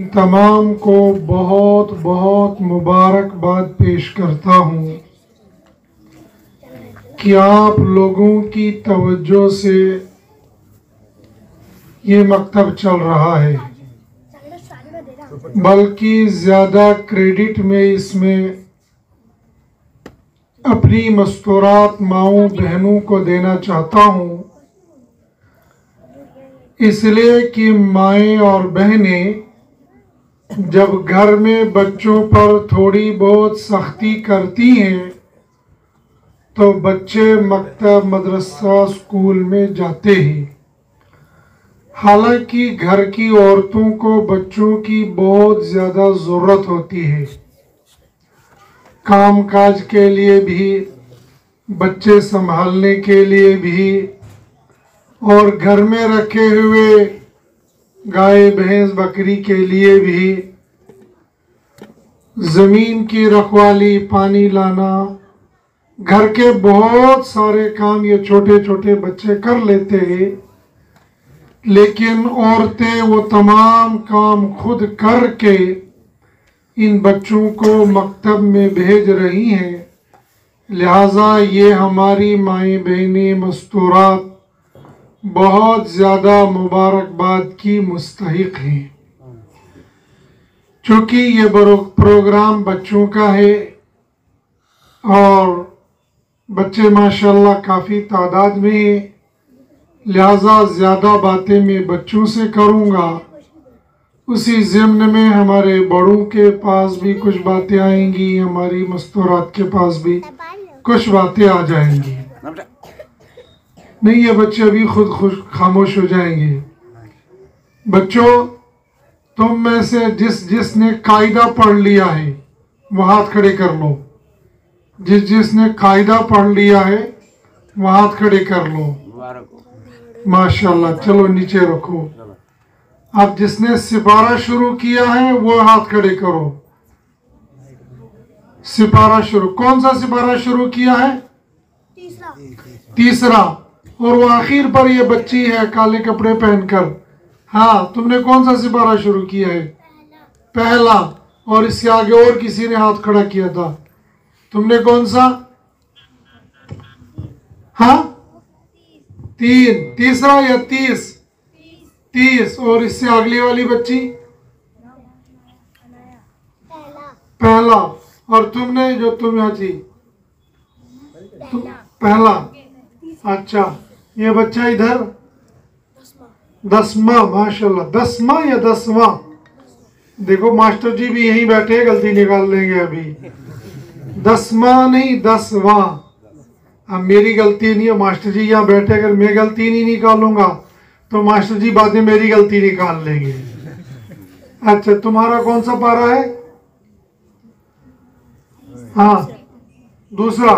तमाम को बहुत बहुत मुबारकबाद पेश करता हूँ कि आप लोगों की तवज्जो से ये मकतब चल रहा है, बल्कि ज़्यादा क्रेडिट में इसमें अपनी मस्तूरात माओं बहनों को देना चाहता हूँ, इसलिए कि माएँ और बहनें जब घर में बच्चों पर थोड़ी बहुत सख्ती करती हैं तो बच्चे मकतब मदरसा स्कूल में जाते हैं। हालांकि घर की औरतों को बच्चों की बहुत ज़्यादा ज़रूरत होती है, काम काज के लिए भी, बच्चे संभालने के लिए भी, और घर में रखे हुए गाय भैंस बकरी के लिए भी। ज़मीन की रखवाली, पानी लाना, घर के बहुत सारे काम ये छोटे छोटे बच्चे कर लेते हैं, लेकिन औरतें वो तमाम काम खुद करके इन बच्चों को मकतब में भेज रही हैं। लिहाजा ये हमारी माएँ बहनें मस्तूरात बहुत ज़्यादा मुबारकबाद की मुस्तहिक हैं। चूँकि ये प्रोग्राम बच्चों का है और बच्चे माशाल्लाह काफ़ी तादाद में हैं, लिहाजा ज़्यादा बातें मैं बच्चों से करूँगा। उसी ज़िम्न में हमारे बड़ों के पास भी कुछ बातें आएंगी, हमारी मस्तूरात के पास भी कुछ बातें आ जाएंगी। नहीं, ये बच्चे अभी खुद खामोश हो जाएंगे। बच्चों, तुम में से जिसने कायदा पढ़ लिया है वो हाथ खड़े कर लो। जिसने कायदा पढ़ लिया है वो हाथ खड़े कर लो। माशाल्लाह। चलो नीचे रखो। अब जिसने सिपारा शुरू किया है वो हाथ खड़े करो। सिपारा शुरू, कौन सा सिपारा शुरू किया है? तीसरा। और वो आखिर पर ये बच्ची है काले कपड़े पहनकर। हाँ, तुमने कौन सा सिपारा शुरू किया है? पहला। और इसके आगे और किसी ने हाथ खड़ा किया था। तुमने कौन सा? हाँ, तीसरा या 30? और इससे अगली वाली बच्ची? पहला। और तुमने जो तुम यहाँ थी पहला। अच्छा, ये बच्चा इधर 10वां। माशाल्लाह, 10वां या 10वां? देखो मास्टर जी भी यहीं बैठे, गलती निकाल लेंगे अभी। 10वां नहीं, 10वां। अब मेरी गलती नहीं है, मास्टर जी यहाँ बैठे, अगर मैं गलती नहीं निकालूंगा तो मास्टर जी बाद में मेरी गलती निकाल लेंगे। अच्छा, तुम्हारा कौन सा पारा है? हाँ, दूसरा।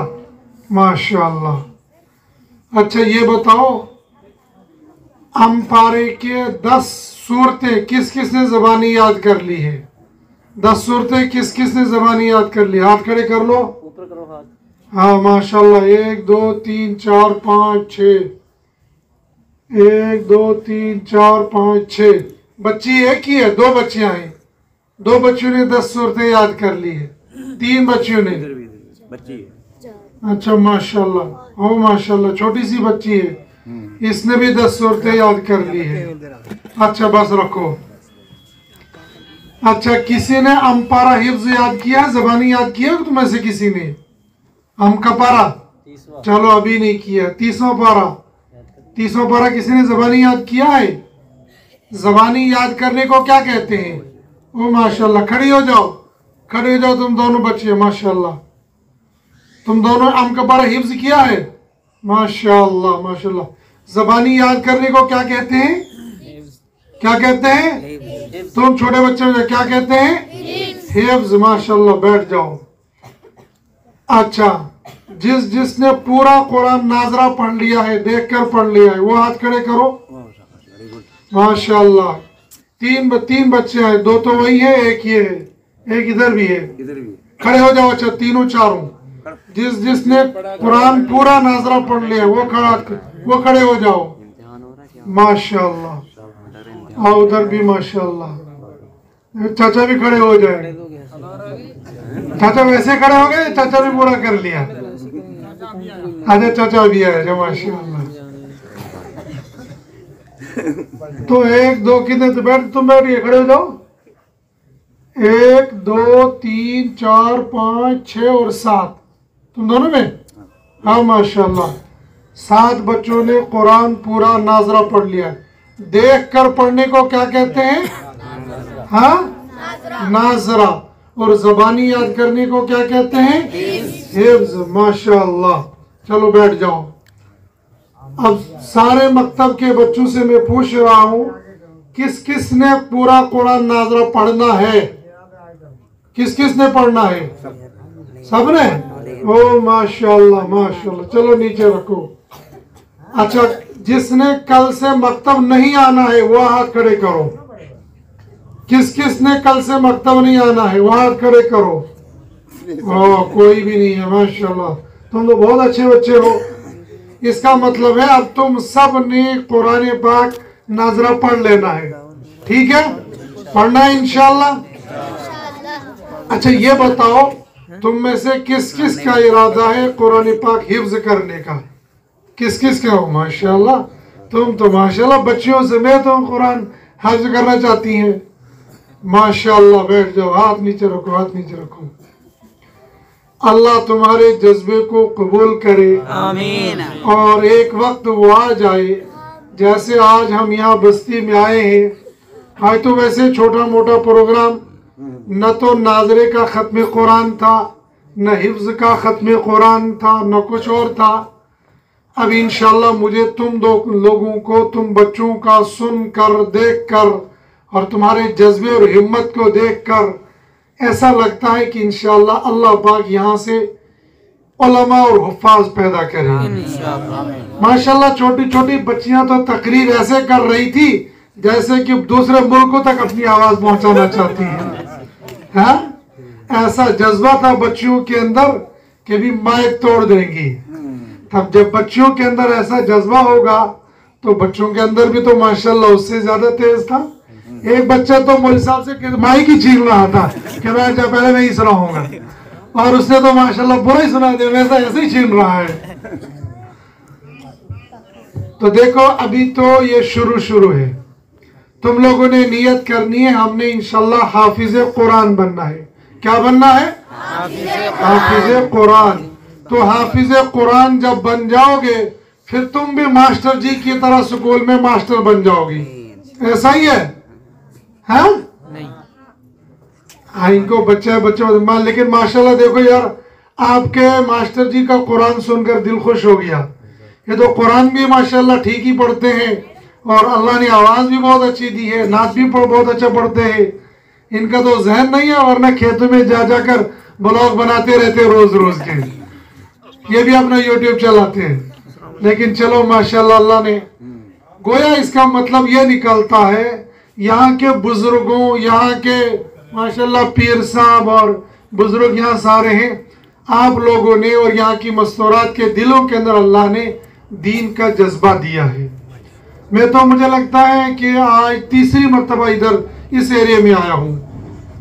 माशाल्लाह। अच्छा, ये बताओ, अम्पारे के 10 सूरतें किस किस ने ज़बानी याद कर ली है? 10 सूरतें किस किस ने ज़बानी याद कर ली? हाथ खड़े कर लो। ऊपर करो हाथ। हाँ माशाल्लाह। 1 2 3 4 5 6। 1 2 3 4 5 6। बच्ची एक ही है, 2 बच्चियां हैं। 2 बच्चियों ने 10 सूरतें याद कर ली है। 3 बच्चियों ने। अच्छा माशाल्लाह। ओ माशाल्लाह, छोटी सी बच्ची है, इसने भी 10 सूरतें याद कर ली है। अच्छा, बस रखो। अच्छा, किसी ने अम्पारा हिफ्ज याद किया, ज़बानी याद किया तुम्हें से किसी ने? अम का पारा? चलो, अभी नहीं किया। 30वां पारा। 30वां पारा किसी ने ज़बानी याद किया है? ज़बानी याद करने को क्या कहते हैं? ओ माशाल्लाह। खड़ी हो जाओ, खड़े हो जाओ तुम दोनों बच्चे। माशाल्लाह, तुम दोनों अम का पारा हिफ्ज किया है। माशाल्लाह माशाल्लाह। ज़बानी याद करने को क्या कहते हैं? क्या कहते हैं? तुम छोटे बच्चे हो, क्या कहते हैं? हिफ्ज। माशाल्लाह, बैठ जाओ। अच्छा, जिसने पूरा कुरान नाजरा पढ़ लिया है, देखकर पढ़ लिया है, वो हाथ खड़े करो। माशाल्लाह। 3 बच्चे हैं, 2 तो वही है, एक ये है, एक इधर भी है। खड़े हो जाओ। अच्छा, तीनों चारों जिसने कुरान पूरा नाजरा पढ़ लिया वो खड़े हो जाओ। माशाल्लाह। और उधर भी माशाल्लाह। चाचा भी खड़े हो जाए। चाचा वैसे खड़े हो गए, चाचा भी पूरा कर लिया। अच्छा चाचा भी है जो, माशाअल्लाह। तो 1 2 कितने, तो बैठ, तुम बैठिए, खड़े हो जाओ। 1 2 3 4 5 6 और 7, तुम दोनों में। हाँ माशाअल्लाह, 7 बच्चों ने कुरान पूरा नाजरा पढ़ लिया। देख कर पढ़ने को क्या कहते हैं? हाँ, नाजरा। और जबानी याद करने को क्या कहते हैं? हिफ्ज। माशाअल्लाह। चलो बैठ जाओ। अब सारे मकतब के बच्चों से मैं पूछ रहा हूँ, किस किस ने पूरा कुरान नाजरा पढ़ना है? किस किस ने पढ़ना है? सबने? ओ माशाअल्लाह माशाअल्लाह। चलो नीचे रखो। अच्छा, जिसने कल से मकतब नहीं आना है वो हाथ खड़े करो। किस किस ने कल से मकतब नहीं आना है वो हाथ खड़े करो। ओ, कोई भी नहीं है, माशाअल्लाह। तुम तो बहुत अच्छे बच्चे हो। इसका मतलब है अब तुम सब ने कुरान पाक नाजरा पढ़ लेना है, ठीक है? पढ़ना है इंशाअल्लाह। अच्छा ये बताओ, तुम में से किस किस का इरादा है कुरान पाक हिफ्ज करने का? किस किस का हो? माशाअल्लाह, तुम तो माशाअल्लाह बच्चियों से मैं तो कुरान हिफ्ज करना चाहती हैं। माशाअल्लाह, बैठ जाओ। हाथ नीचे रखो, हाथ नीचे रखो। अल्लाह तुम्हारे जज्बे को कबूल करे, आमीन। और एक वक्त वो आ जाए जैसे आज हम यहाँ बस्ती में आए हैं। आज तो वैसे छोटा मोटा प्रोग्राम, न तो नाजरे का ख़त्म कुरान था, न हिफ्ज का ख़त्म कुरान था, न कुछ और था। अब इंशाल्लाह मुझे तुम दो लोगों को, तुम बच्चों का सुन कर, देख कर और तुम्हारे जज्बे और हिम्मत को देख कर ऐसा लगता है कि इंशाल्लाह अल्लाह पाक यहाँ से उलमा और हुफ्फाज पैदा करेंगे। माशाल्लाह छोटी छोटी बच्चियां तो तकरीर ऐसे कर रही थी जैसे कि दूसरे मुल्कों तक अपनी आवाज पहुंचाना चाहती है। ऐसा जज्बा था बच्चियों के अंदर कि भी माइक तोड़ देंगी। तब जब बच्चियों के अंदर ऐसा जज्बा होगा तो बच्चों के अंदर भी तो माशाल्लाह उससे ज्यादा तेज था। एक बच्चा तो मौलवी साहब से माइक ही छीन रहा था कि मैं जब पहले मैं ही सुनाऊंगा, और उसने तो माशाल्लाह बुरा ही सुना दिया, वैसा ऐसे ही छीन रहा है। तो देखो अभी तो ये शुरू है। तुम लोगों ने नियत करनी है, हमने इंशाल्लाह हाफिज कुरान बनना है। क्या बनना है? हाफिज कुरान। तो हाफिज कुरान जब बन जाओगे फिर तुम भी मास्टर जी की तरह स्कूल में मास्टर बन जाओगी। ऐसा ही है? हाँ नहीं, हाँ इनको बच्चा लेकिन माशाल्लाह देखो यार, आपके मास्टर जी का कुरान सुनकर दिल खुश हो गया। ये तो कुरान भी माशाल्लाह ठीक ही पढ़ते हैं और अल्लाह ने आवाज भी बहुत अच्छी दी है, नात भी बहुत अच्छा पढ़ते हैं। इनका तो जहन नहीं है, वरना खेतों में जा जाकर ब्लॉग बनाते रहते रोज रोज के। ये भी अपना यूट्यूब चलाते हैं। लेकिन चलो माशाल्लाह अल्लाह ने, गोया इसका मतलब ये निकलता है यहाँ के बुजुर्गों, यहाँ के माशाल्लाह पीर साहब और बुजुर्ग यहाँ सारे हैं, आप लोगों ने और यहाँ की मस्तूरात के दिलों के अंदर अल्लाह ने दीन का जज्बा दिया है। मैं तो मुझे लगता है कि आज तीसरी मरतबा इधर इस एरिया में आया हूँ।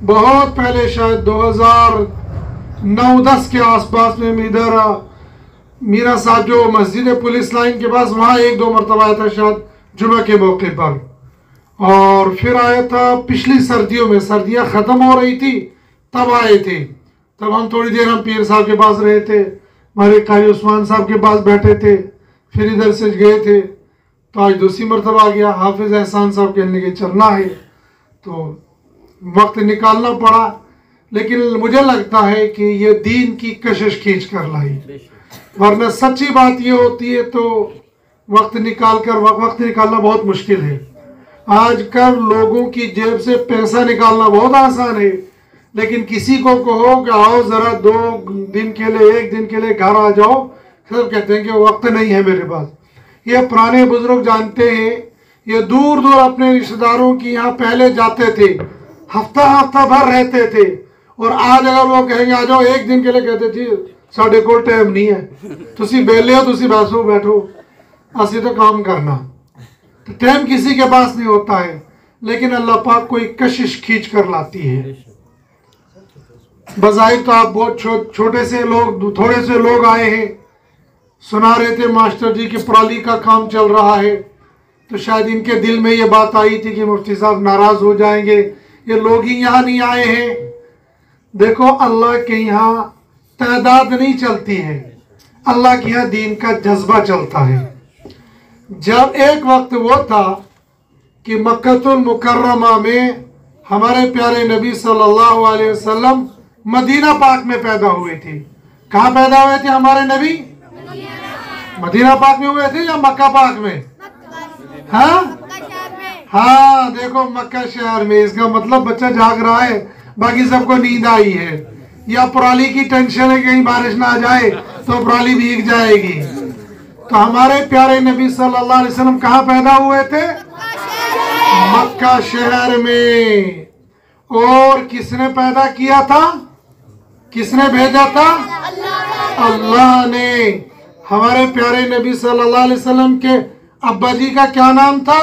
बहुत पहले शायद 2009-10 के आसपास में इधर मीरा साहब जो मस्जिद पुलिस लाइन के पास, वहाँ 1-2 मरतबा आया था शायद जुमा के मौके पर। और फिर आया था पिछली सर्दियों में, सर्दियाँ ख़त्म हो रही थी तब आए थे। तब हम थोड़ी देर हम पीर साहब के पास रहे थे, हमारे कारी उस्मान साहब के पास बैठे थे, फिर इधर से गए थे। तो आज दूसरी मरतबा आ गया। हाफिज एहसान साहब कहने के चलना है तो वक्त निकालना पड़ा। लेकिन मुझे लगता है कि ये दीन की कशिश खींच कर लाई, वरना सच्ची बात ये होती है तो वक्त निकालना बहुत मुश्किल है। आजकल लोगों की जेब से पैसा निकालना बहुत आसान है, लेकिन किसी को कहो कि आओ ज़रा 2 दिन के लिए, 1 दिन के लिए घर आ जाओ, सब कहते हैं कि वक्त नहीं है मेरे पास। ये पुराने बुजुर्ग जानते हैं, ये दूर दूर अपने रिश्तेदारों की यहाँ पहले जाते थे, हफ्ता भर रहते थे। और आज अगर वो कहेंगे आ जाओ 1 दिन के लिए, कहते थे साढ़े को टाइम नहीं है, तुसी बेले हो, तुसी बैठो, असि तो काम करना। तो टाइम किसी के पास नहीं होता है। लेकिन अल्लाह पाक कोई कशिश खींच कर लाती है। बज़ाहिर तो आप बहुत छोटे से लोग, थोड़े से लोग आए हैं, सुना रहे थे मास्टर जी की पराली का काम चल रहा है, तो शायद इनके दिल में ये बात आई थी कि मुफ्ती साहब नाराज हो जाएंगे, ये लोग ही यहाँ नहीं आए हैं। देखो अल्लाह के यहाँ तादाद नहीं चलती है, अल्लाह के यहाँ दीन का जज्बा चलता है। जब एक वक्त वो था कि मक्कतुल मुकर्रमा में हमारे प्यारे नबी सल्लल्लाहु अलैहि वसल्लम मदीना पाक में पैदा हुए थे। कहाँ पैदा हुए थे हमारे नबी? मदीना पाक में हुए थे या मक्का पाक में? हाँ हाँ, देखो मक्का शहर में। इसका मतलब बच्चा जाग रहा है, बाकी सबको नींद आई है, या पराली की टेंशन है कहीं बारिश ना आ जाए तो पराली भीग जाएगी। तो हमारे प्यारे नबी सल्लल्लाहु अलैहि वसल्लम कहाँ पैदा हुए थे? मक्का शहर में। और किसने पैदा किया था? किसने भेजा था? अल्लाह ने। हमारे प्यारे नबी सल्लल्लाहु अलैहि वसल्लम के अब्बा जी का क्या नाम था?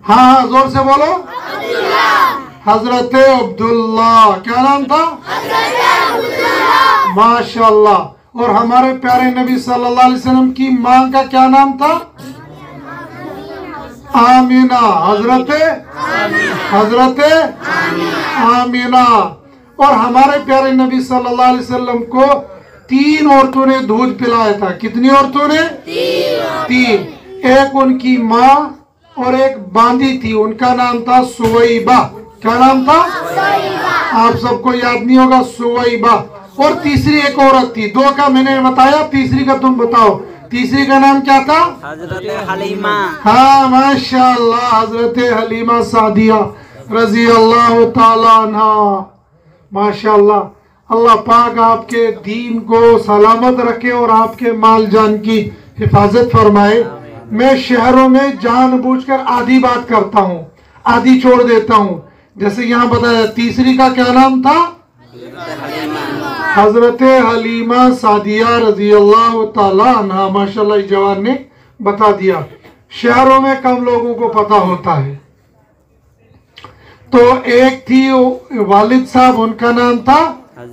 हाँ जोर से बोलो। हजरत अब्दुल्ला। क्या नाम था? माशाल्लाह। और हमारे प्यारे नबी सल्लल्लाहु अलैहि वसल्लम की मां का क्या नाम था? आमीना। हजरत आमीना। और हमारे प्यारे नबी सल्लल्लाहु अलैहि वसल्लम को 3 औरतों ने दूध पिलाया था। कितनी औरतों ने? 3। एक उनकी माँ और एक बांदी थी, उनका नाम था सुवैबा। क्या नाम था? आप सबको याद नहीं होगा, सुवैबा। और तीसरी एक औरत थी। 2 का मैंने बताया, तीसरी का तुम बताओ। तीसरी का नाम क्या था? हजरत हलीमा। हाँ माशाल्लाह, हजरत हलीमा सादिया रजी अल्लाह ताला अन्हा। माशाल्लाह। अल्लाह पाक आपके दीन को सलामत रखे और आपके माल जान की हिफाजत फरमाए। मैं शहरों में जानबूझकर आधी बात करता हूँ, आधी छोड़ देता हूँ। जैसे यहाँ बताया, तीसरी का क्या नाम था? हजरत हलीमा सादिया रजी अल्लाह ताला अन्हा। माशाल्लाह, इस जवान ने बता दिया। शहरों में कम लोगों को पता होता है। तो एक थी वालिद साहब, उनका नाम था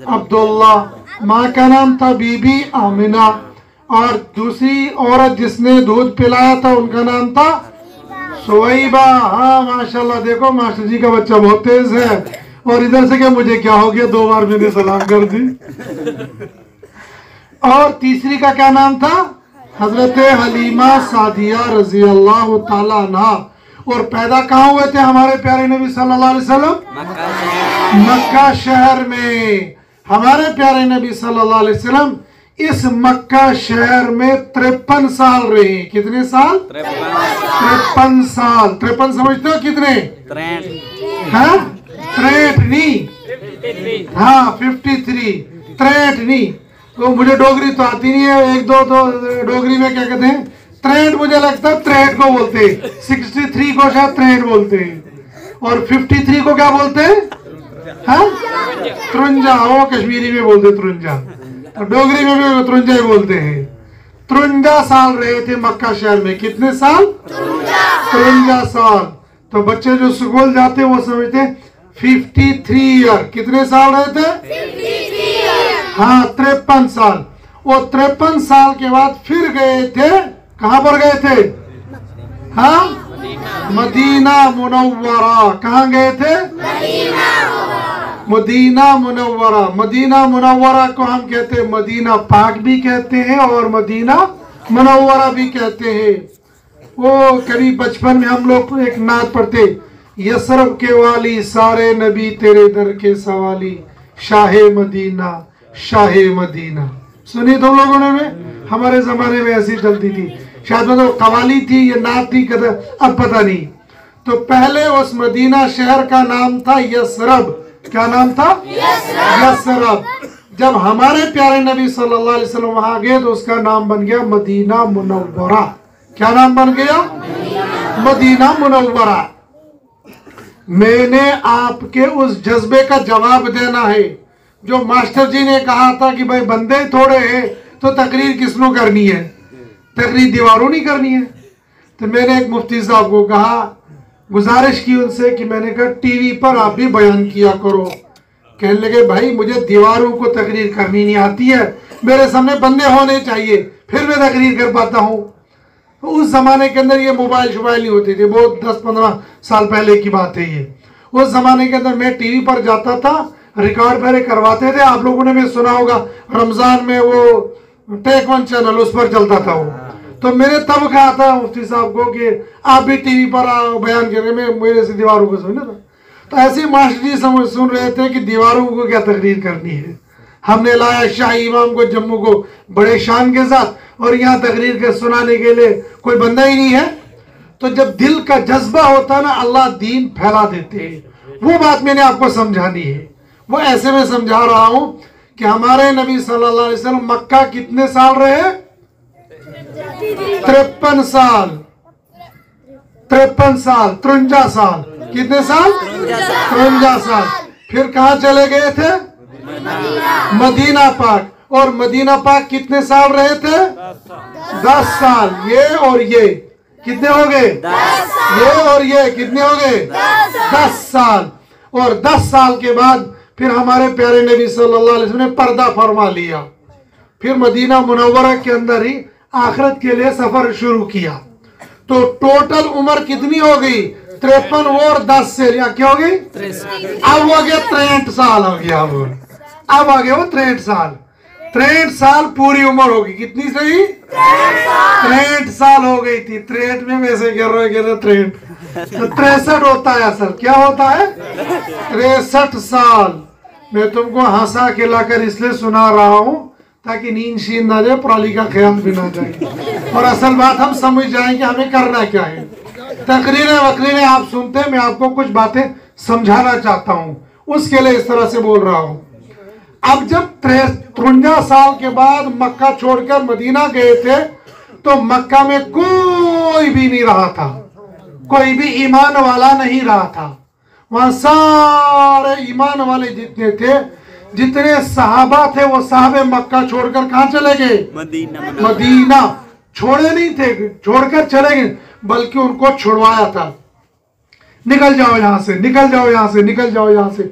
अब्दुल्ला, माँ का नाम था बीबी आमिना, और दूसरी औरत जिसने दूध पिलाया था उनका नाम था सुवैबा। हाँ माशाल्लाह, देखो मास्टर जी का बच्चा बहुत तेज है। और इधर से क्या, मुझे क्या हो गया, 2 बार मैंने सलाम कर दी। और तीसरी का क्या नाम था? हजरत हलीमा सादिया रजी अल्लाह ताला अन्हा। और पैदा कहाँ हुए थे हमारे प्यारे नबी सल्लल्लाहु अलैहि वसल्लम? मक्का शहर में। हमारे प्यारे नबी सल्लल्लाहु अलैहि वसल्लम इस मक्का शहर में 53 साल रहे। कितने साल? 53 साल। 53 समझते हो कितने? 63 नहीं, हाँ 53। 63 नहीं। तो मुझे डोगरी तो आती नहीं है, 1-2 तो डोगरी में क्या कहते हैं, 63 मुझे लगता है 63 को बोलते हैं। 63 को शायद 63 बोलते हैं। और 53 को क्या बोलते हैं? हाँ 53। वो कश्मीरी में बोलते 53, और डोगरी में भी 53 ही बोलते हैं। 53 साल रहे थे मक्का शहर में। कितने साल? 53 साल। तो बच्चे जो स्कूल जाते वो समझते 53 ईयर। कितने साल रहे थे? 53 हाँ 53 साल। वो 53 साल के बाद फिर गए थे, कहाँ पर गए थे? हाँ मदीना मुनव्वरा। कहाँ गए थे? Medina Munawwara. मदीना मुनव्वरा को हम कहते हैं मदीना पाक भी कहते हैं और मदीना मुनव्वरा भी कहते हैं। वो करीब बचपन में हम लोग एक नात पढ़ते, यसरब के वाली सारे नबी तेरे दर के सवाली, शाहे मदीना शाहे मदीना। सुनी तुम लोगों ने? हमारे जमाने में ऐसी चलती थी, शायद मतलब कवाली थी या नात थी, अब पता नहीं। तो पहले उस मदीना शहर का नाम था यसरब। क्या नाम था? यसरब। जब हमारे प्यारे नबी सल्लल्लाहु अलैहि वसल्लम वहां गए तो उसका नाम बन गया मदीना मुनव्वरा। क्या नाम बन गया? Medina Munawwara. मैंने आपके उस जज्बे का जवाब देना है जो मास्टर जी ने कहा था कि भाई बंदे थोड़े हैं तो तकरीर किसनो करनी है? तकरीर दीवारों नहीं करनी है, तो मैंने एक मुफ्ती साहब को कहा, गुजारिश की उनसे कि मैंने कहा टीवी पर आप भी बयान किया करो। कहने लगे भाई मुझे दीवारों को तकरीर करनी नहीं आती है, मेरे सामने बंदे होने चाहिए फिर मैं तकरीर कर पाता हूँ। तो उस जमाने के अंदर ये मोबाइल शोबाइल नहीं होते थे, बहुत 10-15 साल पहले की बात है ये। उस जमाने के अंदर मैं टीवी पर जाता था, रिकॉर्ड पहले करवाते थे, आप लोगों ने भी सुना होगा रमजान में वो टेक वन चैनल उस पर चलता था वो। तो मैंने तब कहा था मुफ्ती साहब को कि आप भी टीवी पर बयान करें, मैं मेरे से दीवारों को सुना था। तो ऐसे मास्टर जी सुन रहे थे कि दीवारों को क्या तकरीर करनी है। हमने लाया शाही इमाम को जम्मू को बड़े शान के साथ, और यहाँ तकरीर के सुनाने के लिए कोई बंदा ही नहीं है। तो जब दिल का जज्बा होता है ना, अल्लाह दीन फैला देते हैं। वो बात मैंने आपको समझानी है। वो ऐसे में समझा रहा हूं कि हमारे नबी सल्लल्लाहु अलैहि वसल्लम मक्का कितने साल रहे? 53 साल, 53 साल, 53 साल। कितने साल? 53 साल। फिर कहाँ चले गए थे? मदीना पाक। और मदीना पाक कितने साल रहे थे? 10 साल। ये और ये कितने हो गए? ये और ये कितने हो गए? 10 साल। और 10 साल के बाद फिर हमारे प्यारे नबी सल्लल्लाहु अलैहि वसल्लम ने पर्दा फरमा लिया। फिर मदीना मुनव्वरा के अंदर ही आखिरत के लिए सफर शुरू किया। तो टोटल उम्र कितनी हो गई? 53 और 10 से क्या हो गई? अब हो गया 63 साल हो गया। अब आ गया वो 63 साल। 63 साल पूरी उम्र होगी। कितनी सही? 63 साल हो गई थी। 63 में वैसे गिर रहे 63, तो 63 होता है असल। क्या होता है? 63 साल। मैं तुमको हंसा खिलाकर इसलिए सुना रहा हूँ ताकि नींद शींद ना जाए, पराली का ख्याल भी ना जाए, और असल बात हम समझ जाएं कि हमें करना क्या है। तकरीरें वकरीरें आप सुनते हैं, मैं आपको कुछ बातें समझाना चाहता हूँ, उसके लिए इस तरह से बोल रहा हूँ। अब जब 53 साल के बाद मक्का छोड़कर मदीना गए थे, तो मक्का में कोई भी नहीं रहा था, कोई भी ईमान वाला नहीं रहा था। वहां सारे ईमान वाले जितने थे, जितने सहाबा थे, वो साहबे मक्का छोड़कर कहाँ चले गए? मदीना। छोड़े नहीं थे, छोड़कर चले गए, बल्कि उनको छुड़वाया था। निकल जाओ यहाँ से, निकल जाओ यहाँ से, निकल जाओ यहाँ से।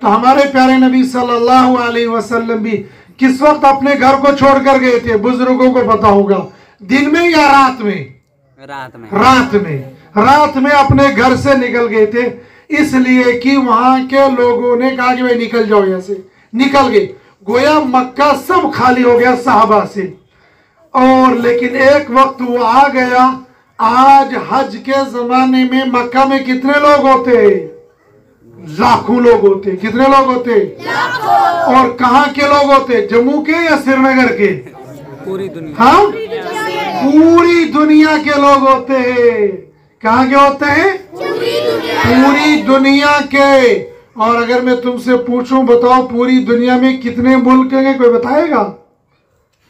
तो हमारे प्यारे नबी सल्लल्लाहु अलैहि वसल्लम भी किस वक्त अपने घर को छोड़कर गए थे? बुजुर्गों को पता होगा, दिन में या रात में? रात में अपने घर से निकल गए थे, इसलिए कि वहां के लोगों ने कहा कि भाई निकल जाओ यहाँ से। निकल गए, गोया मक्का सब खाली हो गया साहबा से। और लेकिन एक वक्त वो आ गया, आज हज के जमाने में मक्का में कितने लोग होते? लाखों लोग होते। कितने लोग होते? और कहाँ के लोग होते? जम्मू के या श्रीनगर के? पूरी दुनिया। हाँ, पूरी दुनिया के लोग होते हैं। कहाँ के होते हैं? पूरी दुनिया के। और अगर मैं तुमसे पूछूं, बताओ पूरी दुनिया में कितने मुल्क हैं? कोई बताएगा?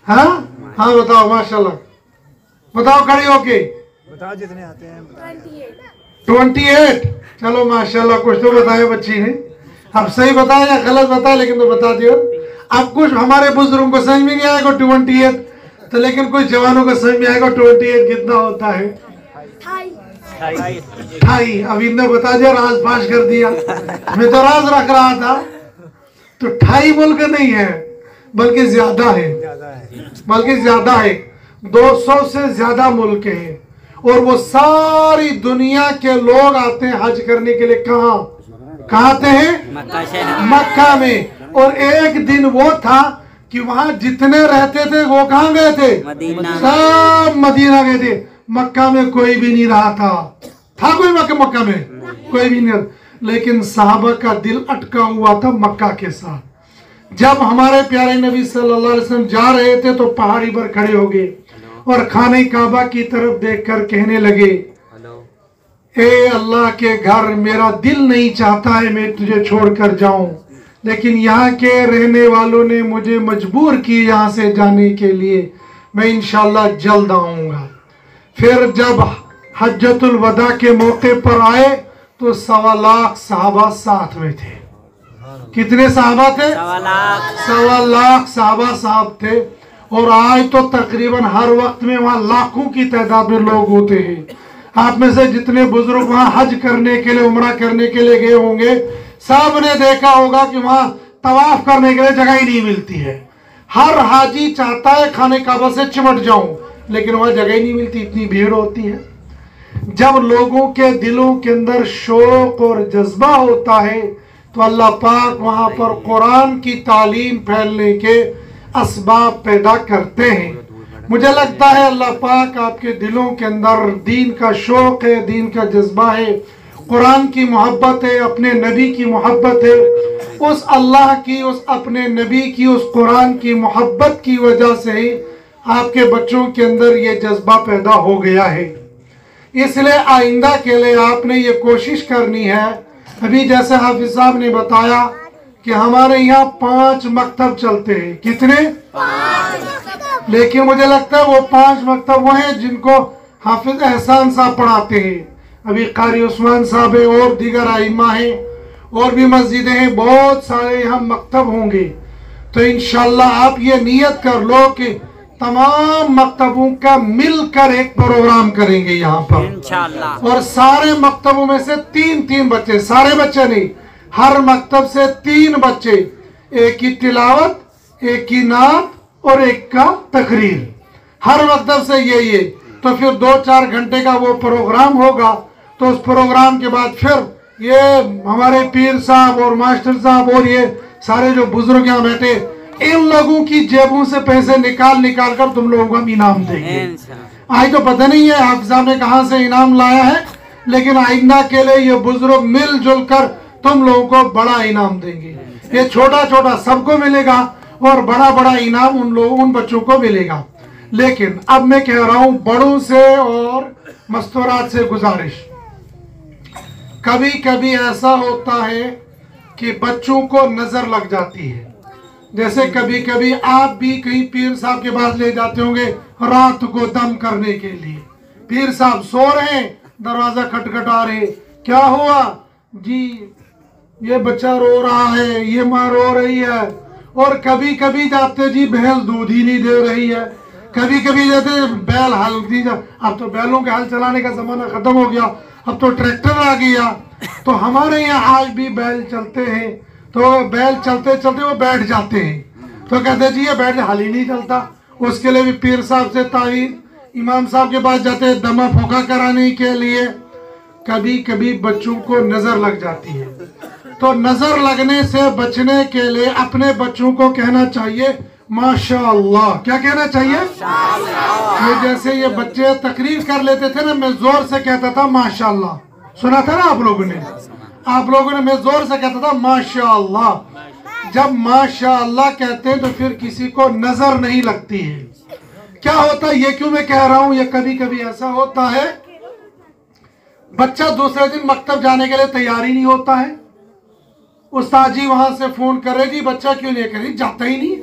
हाँ हाँ बताओ, माशाल्लाह बताओ खड़ी होके बताओ जितने आते हैं। 28। चलो माशाल्लाह, कुछ तो बताया बच्ची ने। अब सही बताया या गलत बताया, लेकिन तो बता दियो। अब कुछ हमारे बुजुर्गों को समझ में नहीं आएगा 28, तो लेकिन कुछ जवानों को समझ में आएगा 28 कितना होता है। 28। अब इनने बता दिया, राज फाश कर दिया। मैं तो राज रख रहा था। तो 28 मुल्क नहीं है, बल्कि ज्यादा है, बल्कि ज्यादा है। 200 से ज्यादा मुल्क हैं, और वो सारी दुनिया के लोग आते हैं हज करने के लिए। कहाँ आते हैं? मक्का में। और एक दिन वो था कि वहां जितने रहते थे वो कहाँ गए थे? सब मदीना गए थे। मक्का में कोई भी नहीं रहा था कोई मक्का में कोई भी नहीं। लेकिन साहबा का दिल अटका हुआ था मक्का के साथ। जब हमारे प्यारे नबी सल्लल्लाहु अलैहि वसल्लम जा रहे थे, तो पहाड़ी पर खड़े हो गए और खाने काबा की तरफ देखकर कहने लगे, ए अल्लाह के घर, मेरा दिल नहीं चाहता है मैं तुझे छोड़कर जाऊं, लेकिन यहाँ के रहने वालों ने मुझे मजबूर की यहाँ से जाने के लिए। मैं इंशाल्लाह जल्द आऊंगा। फिर जब हज्जतुल वदा के मौके पर आए, तो 1.25 लाख साहबा साथ में थे। कितने साहबा थे? 1.25 लाख साहबा साहब थे। और आज तो तकरीबन हर वक्त में वहां लाखों की तादाद में लोग होते हैं। आप में से जितने बुजुर्ग वहां हज करने के लिए, उम्रा करने के लिए गए होंगे, सब ने देखा होगा कि वहां तवाफ करने के लिए जगह ही नहीं मिलती है। हर हाजी चाहता है खाने काबा से चिमट जाऊं, लेकिन वहां जगह ही नहीं मिलती, इतनी भीड़ होती है। जब लोगों के दिलों के अंदर शौक और जज्बा होता है तो अल्लाह पाक वहां पर कुरान की तालीम फैलने के असबाब पैदा करते हैं। मुझे लगता है अल्लाह पाक आपके दिलों के अंदर दीन का शौक है, दीन का जज्बा है, कुरान की मोहब्बत है, अपने नबी की मोहब्बत है। उस अल्लाह की, उस अपने नबी की, उस कुरान की मोहब्बत की वजह से ही आपके बच्चों के अंदर ये जज्बा पैदा हो गया है। इसलिए आइंदा के लिए आपने ये कोशिश करनी है। अभी जैसे हाफिज साहब ने बताया कि हमारे यहाँ 5 मकतब चलते हैं। कितने? 5। लेकिन मुझे लगता है वो 5 मकतब वो हैं जिनको हाफिज एहसान साहब पढ़ाते हैं। अभी कारी उस्मान साहब है और दीगर आइमा हैं, और भी मस्जिदें हैं, बहुत सारे यहाँ मकतब होंगे। तो इंशाल्लाह आप ये नियत कर लो कि तमाम मकतबों का मिलकर एक प्रोग्राम करेंगे यहाँ पर इंशाल्लाह। और सारे मकतबों में से 3-3 बच्चे, सारे बच्चे नहीं, हर मकतब से 3 बच्चे, एक की तिलावत, एक की नात और एक का तकरीर, हर मकतब से ये। तो फिर 2-4 घंटे का वो प्रोग्राम होगा। तो उस प्रोग्राम के बाद फिर ये हमारे पीर साहब और मास्टर साहब और ये सारे जो बुजुर्ग यहाँ बैठे, इन लोगों की जेबों से पैसे निकाल कर तुम लोगों को हम इनाम देंगे। आज तो पता नहीं है हाफिज साहब ने कहाँ से इनाम लाया है, लेकिन आइंदा के लिए ये बुजुर्ग मिलजुल कर तुम लोगों को बड़ा इनाम देंगे। ये छोटा छोटा सबको मिलेगा और बड़ा बड़ा इनाम उन बच्चों को मिलेगा। लेकिन अब मैं कह रहा हूँ बड़ों से और मस्तूरात से गुजारिश, कभी कभी ऐसा होता है कि बच्चों को नजर लग जाती है। जैसे कभी कभी आप भी कहीं पीर साहब के पास ले जाते होंगे रात को दम करने के लिए। पीर साहब सो रहे हैं, दरवाजा खटखटा रहे, क्या हुआ जी? ये बच्चा रो रहा है, ये माँ रो रही है। और कभी कभी जाते जी भैंस दूध ही नहीं दे रही है, कभी कभी जाते बैल हल नहीं जा। अब तो बैलों के हल चलाने का जमाना खत्म हो गया, अब तो ट्रैक्टर आ गया। तो हमारे यहाँ आज भी बैल चलते हैं, तो बैल चलते चलते वो बैठ जाते हैं। तो कहते जी ये बैठ, हल ही नहीं चलता। उसके लिए भी पीर साहब से तावीज़, इमाम साहब के पास जाते हैं दमा फोका कराने के लिए। कभी कभी बच्चों को नजर लग जाती है, तो नजर लगने से बचने के लिए अपने बच्चों को कहना चाहिए माशाअल्लाह। क्या कहना चाहिए? ये जैसे ये बच्चे तकरीर कर लेते थे ना, मैं जोर से कहता था माशाअल्लाह, सुना था ना आप लोगों ने? मैं जोर से कहता था माशाअल्लाह। जब माशाअल्लाह कहते हैं तो फिर किसी को नजर नहीं लगती है। क्या होता है, ये क्यों मैं कह रहा हूं, ये कभी कभी ऐसा होता है बच्चा दूसरे दिन मकतब जाने के लिए तैयार ही नहीं होता है। उस्ताद जी वहां से फोन कर रहे जी बच्चा क्यों नहीं करे, जाता ही नहीं।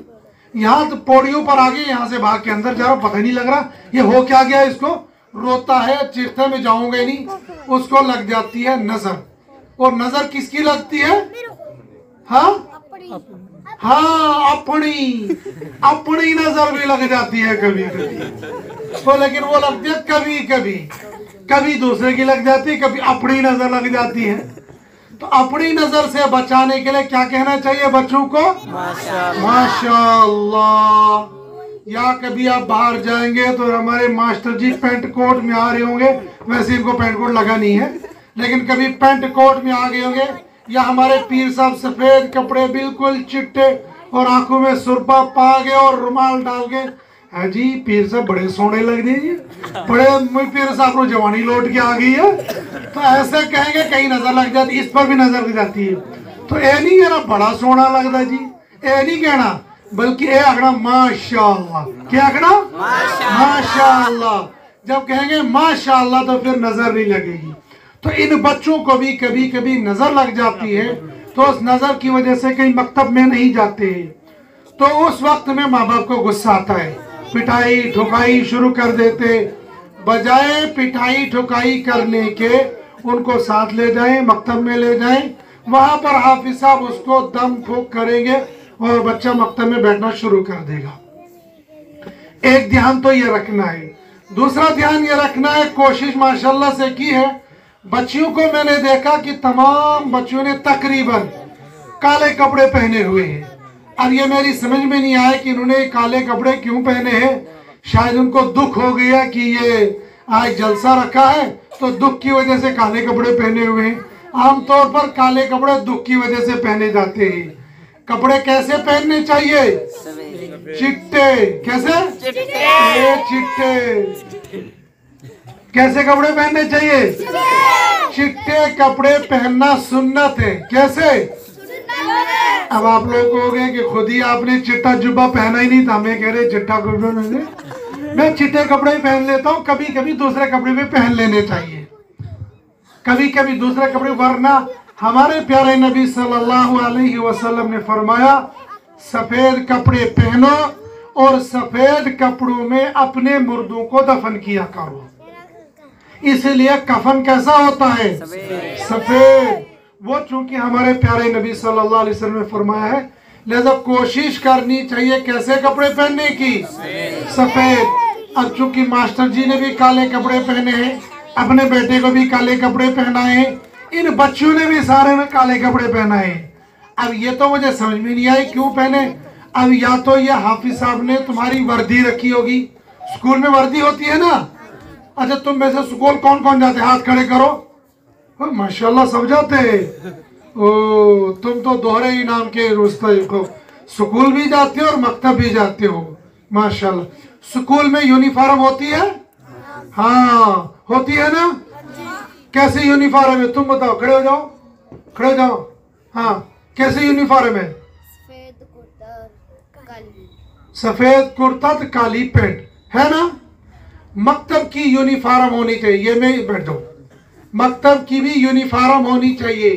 यहाँ तो पौड़ियों पर आगे, यहाँ से भाग के अंदर जा रहा, पता नहीं लग रहा ये हो क्या गया इसको, रोता है, चीखता मैं जाऊंगा ही नहीं। उसको लग जाती है नजर। और नजर किसकी लगती है? हाँ अपनी नजर भी लग जाती है कभी कभी। तो लेकिन वो लगती है कभी कभी, कभी दूसरे की लग जाती है, कभी अपनी नजर लग जाती है। तो अपनी नजर से बचाने के लिए क्या कहना चाहिए बच्चों को? माशाअल्लाह। या कभी आप बाहर जाएंगे तो हमारे मास्टर जी पेंट कोट में आ रहे होंगे, वैसे इनको पेंट कोट लगा नहीं है, लेकिन कभी पेंट कोट में आ गए होंगे। या हमारे पीर साहब सफेद कपड़े बिल्कुल चिट्टे और आंखों में सुरपा पा गए और रुमाल डाल के, है जी पीर साहब बड़े सोने लग गए जी, बड़े पीर साहब को जवानी लौट के आ गई है। तो ऐसे कहेंगे, कहीं नजर लग जाती, इस पर भी नजर लग जाती है। तो ये नहीं कहना बड़ा सोना लगता जी, ये नहीं कहना, बल्कि ये आखना माशाअल्लाह। क्या आखना? माशाअल्लाह। जब कहेंगे माशाअल्लाह तो फिर नजर नहीं लगेगी। तो इन बच्चों को भी कभी कभी नजर लग जाती है, तो उस नजर की वजह से कहीं मकतब में नहीं जाते। तो उस वक्त में माँ बाप को गुस्सा आता है, पिटाई ठुकाई शुरू कर देते। बजाय पिटाई ठुकाई करने के उनको साथ ले जाएं, मकतब में ले जाएं, वहां पर हाफिज साहब उसको दम फूक करेंगे और बच्चा मकतब में बैठना शुरू कर देगा। एक ध्यान तो ये रखना है, दूसरा ध्यान ये रखना है, कोशिश माशाल्लाह से की है। बच्चियों को मैंने देखा कि तमाम बच्चियों ने तकरीबन काले कपड़े पहने हुए हैं। अब ये मेरी समझ में नहीं आया कि इन्होंने काले कपड़े क्यों पहने हैं। शायद उनको दुख हो गया कि ये आज जलसा रखा है तो दुख की वजह से काले कपड़े पहने हुए हैं। आमतौर पर काले कपड़े दुख की वजह से पहने जाते हैं। कपड़े कैसे पहनने चाहिए? चिट्टे। कैसे? चिट्टे। कैसे कपड़े पहनने चाहिए? चिट्टे कपड़े पहनना सुन्नत है। कैसे? अब आप लोग कहोगे कि खुद ही आपने चिट्टा जुब्बा पहना ही नहीं था, मैं कह रहे चिट्टा कपड़े मैं चिट्टे कपड़े ही पहन लेता हूँ। कभी कभी दूसरे कपड़े भी पहन लेने चाहिए, कभी कभी दूसरे कपड़े, वरना हमारे प्यारे नबी सल्लल्लाहु अलैहि वसल्लम ने फरमाया सफेद कपड़े पहनो और सफेद कपड़ों में अपने मुर्दों को दफन किया करो। इसलिए कफन कैसा होता है? सफेद। वो चूंकि हमारे प्यारे नबी सल्लल्लाहु अलैहि वसल्लम ने फरमाया है, लिहाजा कोशिश करनी चाहिए कैसे कपड़े पहनने की? सफेद। अब चूंकि मास्टर जी ने भी काले कपड़े पहने हैं, अपने बेटे को भी काले कपड़े पहनाए हैं, इन बच्चों ने भी सारे में काले कपड़े पहनाए हैं। अब ये तो मुझे समझ में नहीं आई क्यों पहने। अब या तो ये हाफिज साहब ने तुम्हारी वर्दी रखी होगी, स्कूल में वर्दी होती है ना। अच्छा, तुम में से स्कूल कौन कौन जाते? हाथ खड़े करो। माशाल्लाह सब जाते हैं। ओ, तुम तो दोहरे इनाम के रुस्ते को स्कूल भी जाते हो और मकतब भी जाते हो, माशाल्लाह। स्कूल में यूनिफॉर्म होती है? हाँ होती है ना। कैसे यूनिफॉर्म है? तुम बताओ, खड़े हो जाओ, खड़े हो जाओ। हाँ, कैसे यूनिफॉर्म है? सफेद कुर्ता तो काली पैंट है ना। मकतब की यूनिफॉर्म होनी चाहिए। ये मैं बैठ जाऊं, मकतब की भी यूनिफॉर्म होनी चाहिए।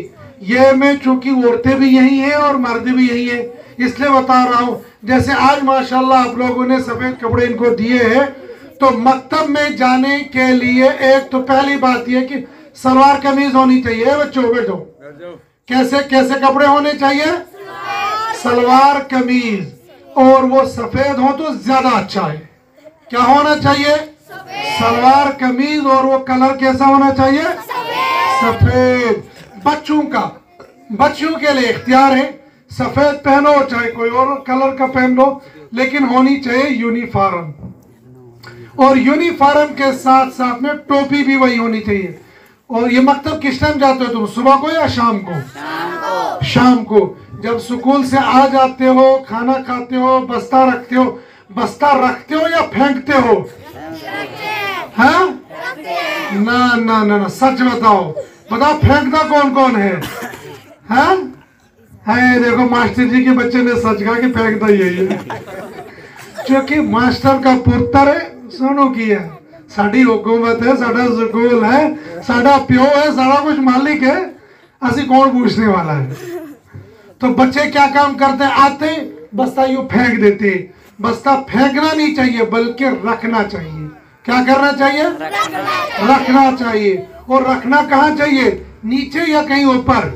ये मैं चूंकि औरतें भी यही हैं और मर्द भी यही हैं, इसलिए बता रहा हूँ। जैसे आज माशाल्लाह आप लोगों ने सफेद कपड़े इनको दिए हैं, तो मकतब में जाने के लिए एक तो पहली बात यह कि सलवार कमीज होनी चाहिए। बच्चों बैठो, कैसे कैसे कपड़े होने चाहिए? सलवार कमीज, और वो सफेद हो तो ज्यादा अच्छा है। क्या होना चाहिए? सलवार कमीज, और वो कलर कैसा होना चाहिए? सफेद। बच्चों के लिए इख्तियार है, सफेद पहनो चाहे कोई और कलर का पहन लो, लेकिन होनी चाहिए यूनिफॉर्म। और यूनिफॉर्म के साथ साथ में टोपी भी वही होनी चाहिए। और ये मकतब किस टाइम जाते हो तुम? सुबह को या शाम को? शाम को। जब स्कूल से आ जाते हो, खाना खाते हो, बस्ता रखते हो। बस्ता रखते हो या फेंकते हो? हाँ? ना ना ना ना, सच बताओ, बताओ फेंकता कौन कौन है? हाँ? है, देखो मास्टर जी के बच्चे ने सच कहा कि फेंकता यही है, क्योंकि मास्टर का पुत्र है, सुनो की है, साड़ी हुकूमत है, साड़ा स्कूल है, साड़ा प्यो है, सारा कुछ मालिक है, असि कौन पूछने वाला है। तो बच्चे क्या काम करते हैं? आते बस्ता यूं फेंक देते। बस्ता फेंकना नहीं चाहिए बल्कि रखना चाहिए। क्या करना चाहिए? रखना चाहिए। और रखना कहाँ चाहिए? नीचे या कहीं ऊपर?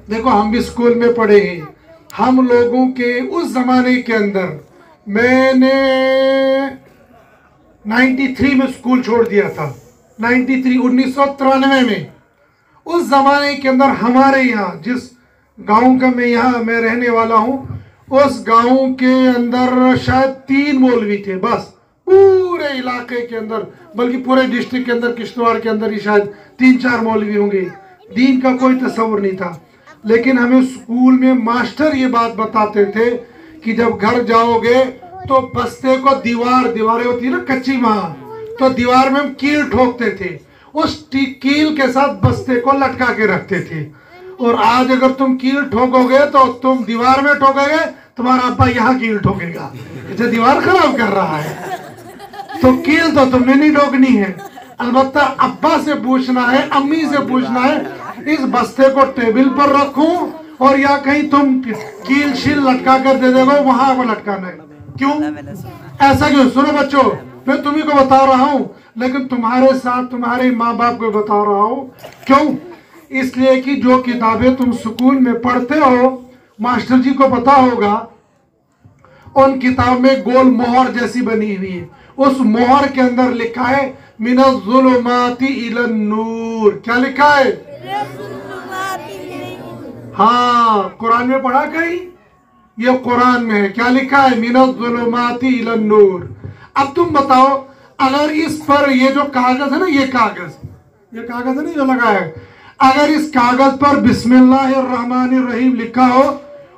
देखो हम भी स्कूल में पढ़े हैं। हम लोगों के उस जमाने के अंदर, मैंने 93 में स्कूल छोड़ दिया था। 1993 में। उस जमाने के अंदर हमारे यहाँ, जिस गांव का मैं रहने वाला हूँ, उस गांव के अंदर शायद 3 मौलवी थे बस, पूरे इलाके के अंदर, बल्कि पूरे डिस्ट्रिक्ट के अंदर, किश्तवाड़ के अंदर ही शायद 3-4 मौलवी होंगे। दीन का कोई तस्वर नहीं था। लेकिन हमें स्कूल में मास्टर ये बात बताते थे कि जब घर जाओगे तो बस्ते को दीवारें होती है ना कच्ची, वहां तो दीवार में हम कील ठोकते थे, उस कील के साथ बस्ते को लटका के रखते थे। और आज अगर तुम कील ठोकोगे तो तुम दीवार में ठोकोगे, तुम्हारा अब्बा यहाँ कील ठोकेगा, इसे दीवार खराब कर रहा है। तो कील तो तुमने नहीं ठोकनी है, अलबत्ता अब्बा से पूछना है, अम्मी से पूछना है, इस बस्ते को टेबल पर रखूं और या कहीं तुम कील शील लटका कर दे दोगे, वहां पर लटकाना है। क्यों ऐसा क्यों? सुनो बच्चों, मैं तुम्ही को बता रहा हूं, लेकिन तुम्हारे साथ तुम्हारे माँ बाप को बता रहा हूं। क्यों? इसलिए कि जो किताबें तुम स्कूल में पढ़ते हो, मास्टर जी को पता होगा, उन किताब में गोल मोहर जैसी बनी हुई है, उस मोहर के अंदर लिखा है मिनज़्ज़ुलुमाति इलन नूर। क्या लिखा है? हाँ, कुरान में पढ़ा कहीं? ये कुरान में है। क्या लिखा है? मिनज़्ज़ुलुमाति इलन नूर। अब तुम बताओ, अगर इस पर ये जो कागज है ना, ये कागज है ना जो लगा है, अगर इस कागज पर बिस्मिल्लाहिर्रहमानिर्रहीम लिखा हो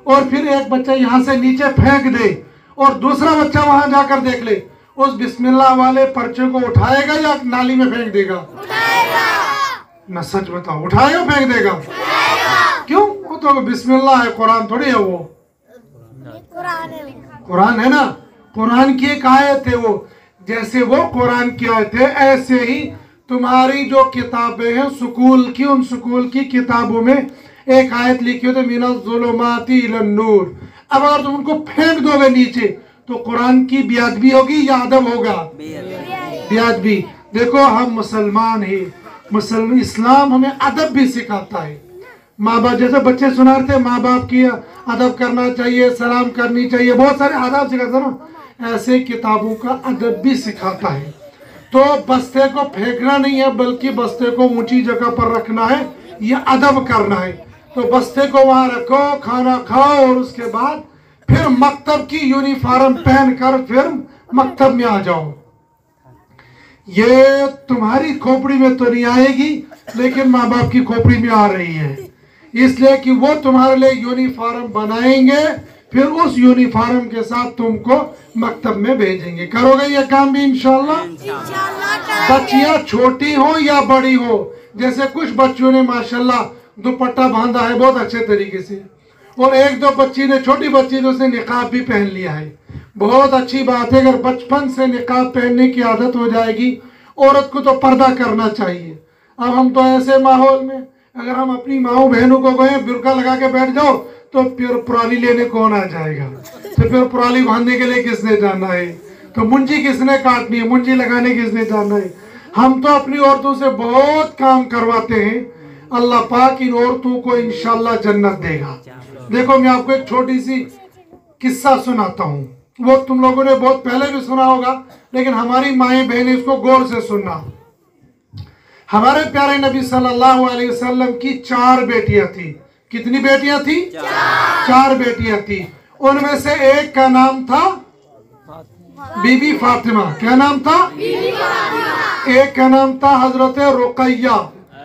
और फिर एक बच्चा यहाँ से नीचे फेंक दे और दूसरा बच्चा वहां जाकर देख ले, उस बिस्मिल्लाह वाले पर्चे को उठाएगा या नाली में फेंक देगा? उठाएगा। ना सच बताओ, उठाएगा फेंक देगा? क्यों? वो तो बिस्मिल्लाह है, कुरान थोड़ी है वो। कुरान है ना, कुरान की एक आयत है वो। जैसे वो कुरान की आयत है, ऐसे ही तुम्हारी जो किताबें हैं स्कूल की, उन स्कूल की किताबों में एक आयत लिखी होती है मिनज़्ज़ुलुमाति इलन नूर। अब अगर तुम उनको फेंक दोगे नीचे तो कुरान की बेअदबी होगी या अदब होगा? बेअदबी। देखो, हम मुसलमान ही, मुसलमान, इस्लाम हमें अदब भी सिखाता है। माँ बाप, जैसे बच्चे सुनाते माँ बाप की अदब करना चाहिए, सलाम करनी चाहिए, बहुत सारे आदाब सिखाते ना, ऐसे किताबों का अदब भी सिखाता है। तो बस्ते को फेंकना नहीं है, बल्कि बस्ते को ऊंची जगह पर रखना है, यह अदब करना है। तो बस्ते को वहां रखो, खाना खाओ और उसके बाद फिर मकतब की यूनिफॉर्म पहनकर फिर मकतब में आ जाओ। ये तुम्हारी खोपड़ी में तो नहीं आएगी, लेकिन माँ बाप की खोपड़ी में आ रही है, इसलिए कि वो तुम्हारे लिए यूनिफॉर्म बनाएंगे, फिर उस यूनिफॉर्म के साथ तुमको मकतब में भेजेंगे। करोगे ये काम भी इंशाल्लाह? बच्चियां छोटी हो या बड़ी हो, जैसे कुछ बच्चों ने माशाल्लाह दुपट्टा बांधा है बहुत अच्छे तरीके से, और एक दो बच्ची ने, छोटी बच्ची ने, उसने निकाब भी पहन लिया है। बहुत अच्छी बात है, अगर बचपन से निकाब पहनने की आदत हो जाएगी, औरत को तो पर्दा करना चाहिए। अब हम तो ऐसे माहौल में, अगर हम अपनी माओ बहनों को कहें बुर्का लगा के बैठ जाओ तो फिर पुराली लेने कौन आ जाएगा? तो फिर पुराली बांधने के लिए किसने जाना है? तो मुंजी किसने काटनी है? मुंजी लगाने किसने जाना है? हम तो अपनी औरतों से बहुत काम करवाते हैं। अल्लाह पाक इन औरतों को इंशाल्लाह जन्नत देगा। देखो, मैं आपको एक छोटी सी किस्सा सुनाता हूँ, वो तुम लोगों ने बहुत पहले भी सुना होगा, लेकिन हमारी माएँ बहनें इसको गौर से सुनना। हमारे प्यारे नबी सल्लल्लाहु अलैहि वसल्लम की 4 बेटियां थी। कितनी बेटियां थी? 4 बेटियां थी। उनमें से एक का नाम था बीबी फातिमा। क्या नाम था? बीबी फातिमा। एक का नाम था हजरत रुकैया,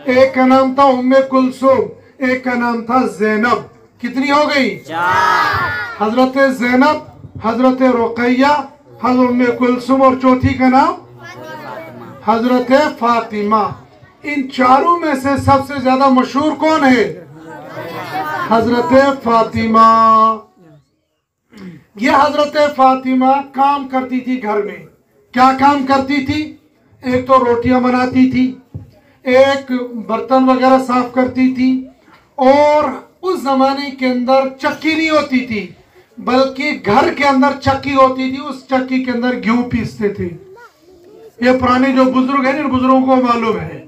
एक का नाम था उम्मे कुलसूम, एक का नाम था ज़ैनब। कितनी हो गई? 4। हजरत ज़ैनब, हजरत रुकैया, हजरत उम्मे कुलसूम और चौथी का नाम हजरत फातिमा। इन चारों में से सबसे ज्यादा मशहूर कौन है? हजरत फातिमा। ये हजरत फातिमा काम करती थी घर में। क्या काम करती थी? एक तो रोटियां बनाती थी, एक बर्तन वगैरह साफ करती थी, और उस जमाने के अंदर चक्की नहीं होती थी, बल्कि घर के अंदर चक्की होती थी। उस चक्की के अंदर गेहूं पीसते थे। ये पुराने जो बुजुर्ग हैं, इन बुजुर्गों को मालूम है।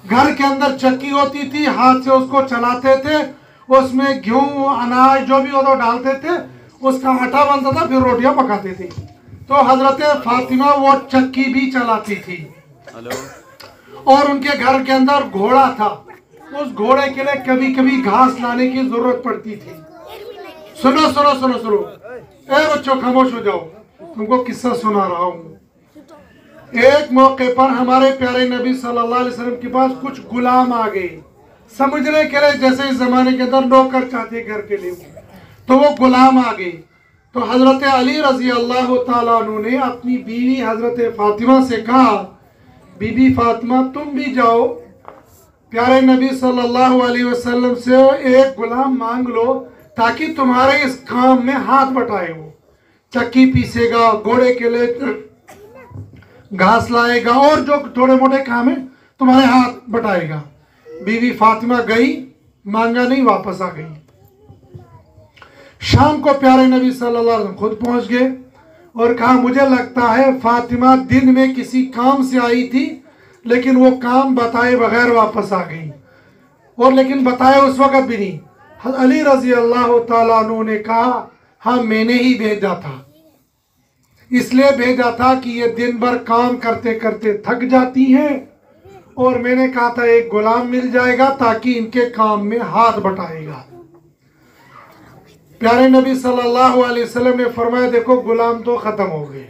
घर के अंदर चक्की होती थी, हाथ से उसको चलाते थे, उसमें गेहूं अनाज जो भी हो तो डालते थे, उसका आटा बनता था, फिर रोटियां पकाते थे। तो हजरत फातिमा वो चक्की भी चलाती थी। और उनके घर के अंदर घोड़ा था। उस घोड़े के लिए कभी कभी घास लाने की जरूरत पड़ती थी। सुनो सुनो सुनो सुनो, ए बच्चों खामोश हो जाओ, तुमको किस्सा सुना रहा हूँ। एक मौके पर हमारे प्यारे नबी सल्लल्लाहु अलैहि वसल्लम के पास कुछ गुलाम आ गए, समझने के लिए, जैसे इस जमाने के अंदर नौकर चाहते घर के लिए, तो वो गुलाम आ गए। तो हजरत अली रजी अल्लाह तआला अन्हु ने अपनी बीवी हजरत फातिमा से कहा, बीबी फातिमा तुम भी जाओ, प्यारे नबी सल्लल्लाहु अलैहि वसल्लम से एक गुलाम मांग लो, ताकि तुम्हारे इस काम में हाथ बटाए। वो चक्की पीसेगा, घोड़े के लिए घास लाएगा, और जो थोड़े मोटे काम है तुम्हारे हाथ बटाएगा। बीवी फातिमा गई, मांगा नहीं, वापस आ गई। शाम को प्यारे नबी सल्लल्लाहु अलैहि वसल्लम खुद पहुंच गए और कहा, मुझे लगता है फातिमा दिन में किसी काम से आई थी, लेकिन वो काम बताए बगैर वापस आ गई। और लेकिन बताए उस वक्त भी नहीं। अली रजी अल्लाह तआला अन्हु ने कहा, हाँ मैंने ही भेजा था। इसलिए भेजा था कि ये दिन भर काम करते करते थक जाती हैं, और मैंने कहा था एक गुलाम मिल जाएगा ताकि इनके काम में हाथ बटाएगा। प्यारे नबी सल्लल्लाहु अलैहि वसल्लम ने फरमाया देखो गुलाम तो खत्म हो गए,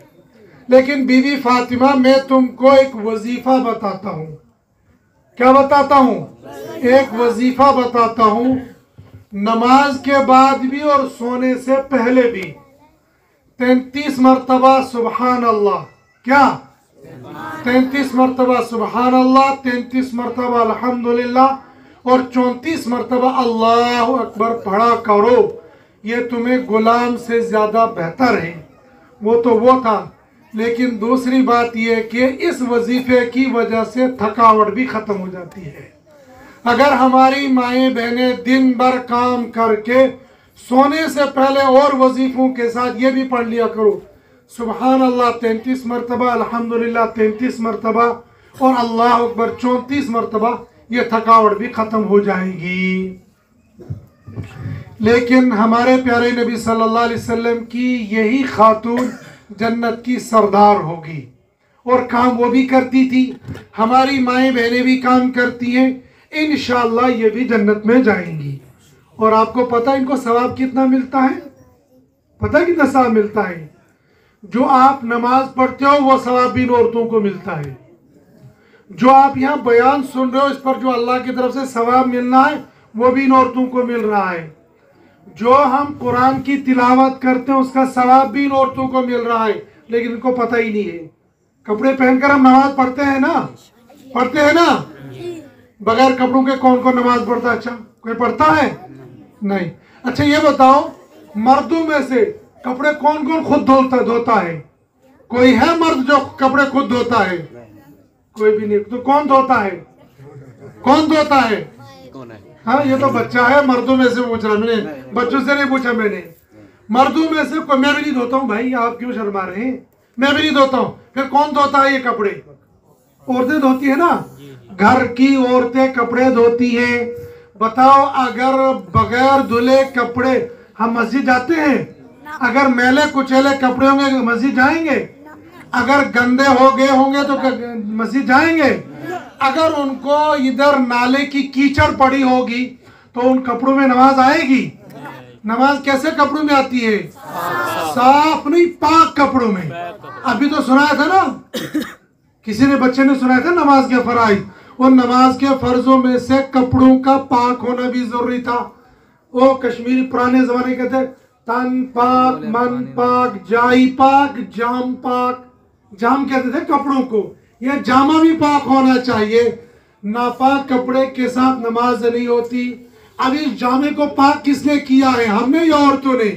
लेकिन बीवी फातिमा मैं तुमको एक वजीफा बताता हूँ। क्या बताता हूँ? एक वजीफा बताता हूँ। नमाज के बाद भी और सोने से पहले भी 33 मरतबा सुबहान अल्लाह। क्या? 33 मरतबा सुबहान अल्लाह, 33 मरतबा अल्हम्दुलिल्लाह और 34 मरतबा अल्लाह अकबर पढ़ा करो। ये तुम्हें गुलाम से ज़्यादा बेहतर है। वो तो वो था, लेकिन दूसरी बात यह कि इस वजीफे की वजह से थकावट भी ख़त्म हो जाती है। अगर हमारी माएँ बहनें दिन भर काम करके सोने से पहले और वजीफों के साथ ये भी पढ़ लिया करो, सुबहान अल्लाह 33 मरतबा, अल्हम्दुलिल्लाह 33 मरतबा और अल्लाह अकबर 34 मरतबा, ये थकावट भी ख़त्म हो जाएगी। लेकिन हमारे प्यारे नबी सल्लल्लाहु अलैहि वसल्लम की यही खातून जन्नत की सरदार होगी, और काम वो भी करती थी, हमारी माएँ बहनें भी काम करती हैं, इंशाअल्लाह ये भी जन्नत में जाएंगी। और आपको पता है इनको सवाब कितना मिलता है? पता है कितना सवाब मिलता है? जो आप नमाज पढ़ते हो वो सवाब भी इन औरतों को मिलता है। जो आप यहाँ बयान सुन रहे हो इस पर जो अल्लाह की तरफ से सवाब मिलना है वो भी इन औरतों को मिल रहा है। जो हम कुरान की तिलावत करते हैं उसका सवाब भी इन औरतों को मिल रहा है, लेकिन इनको पता ही नहीं है। कपड़े पहनकर हम नमाज पढ़ते हैं ना, पढ़ते हैं ना। बगैर कपड़ों के कौन कौन नमाज पढ़ता है? अच्छा, कोई पढ़ता है? नहीं। अच्छा ये बताओ, मर्दों में से कपड़े कौन कौन खुद धोता है? कोई है मर्द जो कपड़े खुद धोता है? कोई भी नहीं। तो कौन धोता है? कौन धोता है? हाँ, ये तो बच्चा है। मर्दों में से पूछ रहा मैंने, बच्चों से नहीं पूछा मैंने। मर्दों में से कोई? मैं भी नहीं धोता हूँ भाई, आप क्यों शर्मा रहे हैं? मैं भी नहीं धोता हूँ। फिर कौन धोता है ये कपड़े? औरतें धोती है ना, घर की औरतें कपड़े धोती हैं। बताओ, अगर बगैर धुले कपड़े हम मस्जिद जाते हैं? अगर मैले कुचेले कपड़े होंगे मस्जिद जाएंगे? अगर गंदे हो गए होंगे तो मस्जिद जाएंगे? अगर उनको इधर नाले की कीचड़ पड़ी होगी तो उन कपड़ों में नमाज आएगी? नमाज कैसे कपड़ों में आती है? साफ नहीं, पाक कपड़ों में। अभी तो सुनाया था ना, किसी ने बच्चे ने सुनाया था नमाज के फराइज, और नमाज के फर्जों में से कपड़ों का पाक होना भी जरूरी था। वो कश्मीरी पुराने जमाने के थे, तन पाक, मन पाक, जाई पाक, जाम पाक। जाम कहते थे कपड़ों को, ये जामा भी पाक होना चाहिए। नापाक कपड़े के साथ नमाज नहीं होती। अब इस जामे को पाक किसने किया है? हमने या औरतों ने?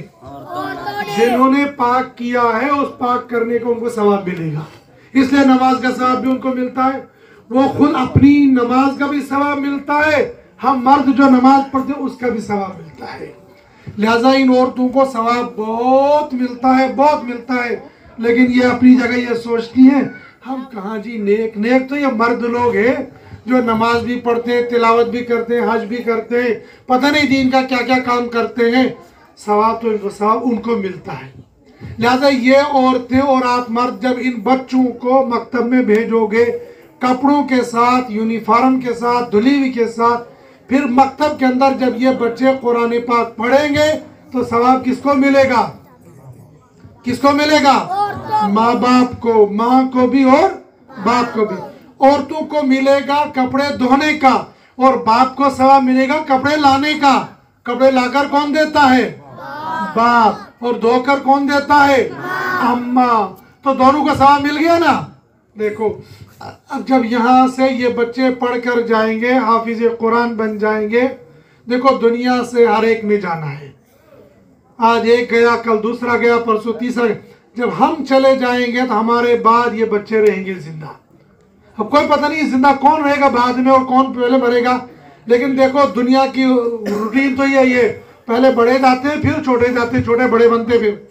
जिन्होंने पाक किया है उस पाक करने को उनको सवाब मिलेगा, इसलिए नमाज का सवाब भी उनको मिलता है। वो खुद अपनी नमाज का भी सवाब मिलता है, हम मर्द जो नमाज पढ़ते हैं उसका भी सवाब मिलता है। लिहाजा इन औरतों को सवाब बहुत मिलता है, बहुत मिलता है। लेकिन ये अपनी जगह ये सोचती हैं हम कहाँ जी नेक। नेक तो ये मर्द लोग हैं जो नमाज भी पढ़ते हैं, तिलावत भी करते हैं, हज भी करते हैं, पता नहीं दीन का क्या क्या काम करते हैं। सवाब तो इनको सवाब उनको मिलता है। लिहाजा ये औरतें और आप मर्द जब इन बच्चों को मकतब में भेजोगे कपड़ों के साथ, यूनिफॉर्म के साथ, धुली हुई के साथ, फिर मकतब के अंदर जब ये बच्चे कुरान पाक पढ़ेंगे तो सवाब किसको मिलेगा? किसको मिलेगा? माँ बाप को, माँ को भी और बाप को भी। औरतों को मिलेगा कपड़े धोने का और बाप को सवाब मिलेगा कपड़े लाने का। कपड़े लाकर कौन देता है? बाप। और धोकर कौन देता है? अम्मा। तो दोनों को सवाब मिल गया ना। देखो, अब जब यहाँ से ये बच्चे पढ़कर जाएंगे, हाफिज कुरान बन जाएंगे। देखो, दुनिया से हर एक ने जाना है। आज एक गया, कल दूसरा गया, परसों तीसरा गया। जब हम चले जाएंगे तो हमारे बाद ये बच्चे रहेंगे जिंदा। अब कोई पता नहीं जिंदा कौन रहेगा बाद में और कौन पहले मरेगा। लेकिन देखो, दुनिया की रूटीन तो यही है, पहले बड़े जाते हैं, फिर छोटे जाते हैं, छोटे बड़े बनते। फिर